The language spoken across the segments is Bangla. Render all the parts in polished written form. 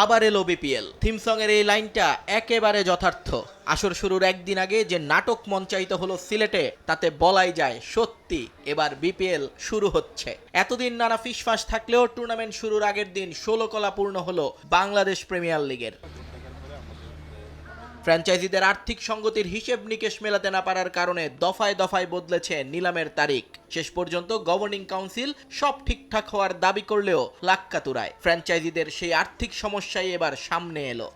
আবার এলো বিপিএল। থিম সং এর এই লাইনটা একেবারে যথার্থ। আসর শুরুর একদিন আগে যে নাটক মঞ্চায়িত হলো সিলেটে, তাতে বলাই যায় সত্যি এবার বিপিএল শুরু হচ্ছে। এতদিন নানা ফিসফাস থাকলেও টুর্নামেন্ট শুরুর আগের দিন 16 কলা পূর্ণ হলো বাংলাদেশ প্রিমিয়ার লিগের। ফ্র্যাঞ্চাইজিদের আর্থিক সঙ্গতির হিসেব নিকেশ মেলাতে না পারার কারণে দফায় দফায় বদলেছে নিলামের তারিখ। শেষ পর্যন্ত গভর্নিং কাউন্সিল সব ঠিকঠাক হওয়ার দাবি করলেও লাক্কাতুরায়। ফ্র্যাঞ্চাইজিদের সেই আর্থিক সমস্যাই এবার সামনে এলো।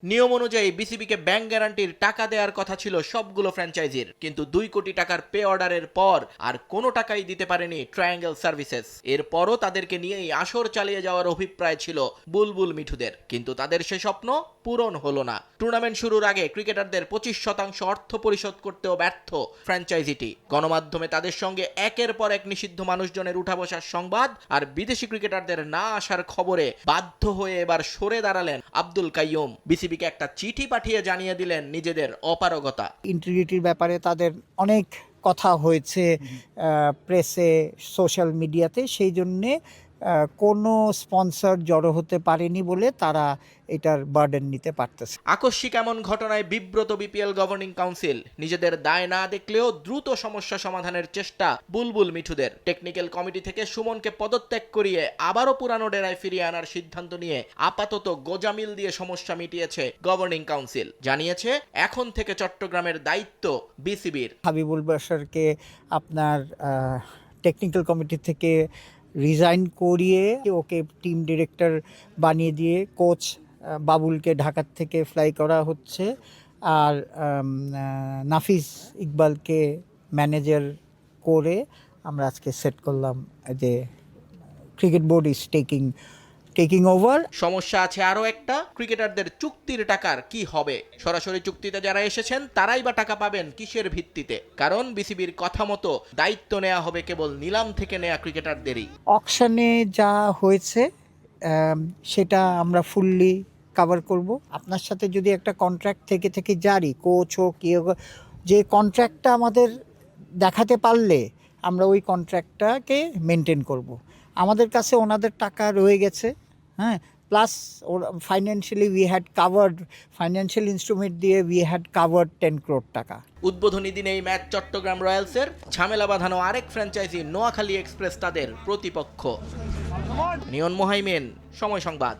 নিয়ম অনুযায়ী বিসিবিকে ব্যাংক গ্যারান্টির টাকা দেওয়ার কথা ছিল সবগুলো ফ্র্যাঞ্চাইজির, কিন্তু 2 কোটি টাকার পে অর্ডারের পর আর কোনো টাকাই দিতে পারেনি ট্রায়াঙ্গেল সার্ভিসেস। এরপরও তাদেরকে নিয়েই আসর চালিয়ে যাওয়ার অভিপ্রায় ছিল বুলবুল মিঠুদের, কিন্তু তাদের সে স্বপ্ন পূরণ হলো না। টুর্নামেন্ট শুরুর আগে ক্রিকেটারদের 25% অর্থ পরিশোধ করতেও ব্যর্থ ফ্র্যাঞ্চাইজিটি। গণমাধ্যমে তাদের সঙ্গে একের পর এক নিষিদ্ধ মানুষজনের উঠা বসার সংবাদ আর বিদেশি ক্রিকেটারদের না আসার খবরে বাধ্য হয়ে এবার সরে দাঁড়ালেন আব্দুল কাইয়ুম। বিসিবিকে একটা চিঠি পাঠিয়ে জানিয়ে দিলেন নিজেদের অপারগতা। ইন্টিগ্রিটির ব্যাপারে তাদের অনেক কথা হয়েছে প্রেসে, সোশ্যাল মিডিয়াতে, সেই জন্যে কোনো স্পন্সর জড়ো হতে পারেনি বলে তারা এটার বার্ডেন নিতে পারতেছে। আকস্মিক এমন ঘটনায় বিব্রত বিপিএল গভর্নিং কাউন্সিল। নিজেদের দায় না দেখলেও দ্রুত সমস্যা সমাধানের চেষ্টা বুলবুল মিঠুদের। টেকনিক্যাল কমিটি থেকে সুমনকে পদত্যাগ করিয়ে আবারও পুরানো ডেরায় ফিরিয়ে আনার সিদ্ধান্ত নিয়ে আপাতত গোজামিল দিয়ে সমস্যা মিটিয়েছে গভর্নিং কাউন্সিল। জানিয়েছে এখন থেকে চট্টগ্রামের দায়িত্ব বিসিবির। হাবিবুল বাশারকে আপনার টেকনিক্যাল কমিটি থেকে রিজাইন করিয়ে ওকে টিম ডিরেক্টর বানিয়ে দিয়ে কোচ বাবুলকে ঢাকার থেকে ফ্লাই করা হচ্ছে, আর নাফিস ইকবালকে ম্যানেজার করে আমরা আজকে সেট করলাম যে cricket board is taking over. সমস্যা আছে আরো একটা, ক্রিকেটারদের চুক্তির টাকার কি হবে? সরাসরি চুক্তিতে যারা এসেছেন তারাই বা টাকা পাবেন কিসের ভিত্তিতে? কারণ বিসিবির কথা মতো দায়িত্ব নেওয়া হবে কেবল নিলাম থেকে নেওয়া ক্রিকেটারদেরই। অকশনে যা হয়েছে সেটা আমরা ফুললি কভার করব। আপনার সাথে যদি একটা কন্ট্রাক্ট থেকে জারি, কোচ হোক কি হোক, যে কন্ট্রাক্টটা আমাদের দেখাতে পারলে আমরা ওই কন্ট্রাক্টটাকে মেনটেন করব। আমাদের কাছে ওনাদের টাকা রয়ে গেছে, হ্যাঁ, plus financially we had covered, financial instrument দিয়ে উই হ্যাড কাভার্ড 10 crore টাকা। উদ্বোধনী দিনে এই ম্যাচ চট্টগ্রাম রয়্যালসের। ঝামেলা বাঁধানো আরেক ফ্র্যাঞ্চাইজি নোয়াখালী এক্সপ্রেস তাদের প্রতিপক্ষ। নিয়ন মোহাইমেন, সময় সংবাদ।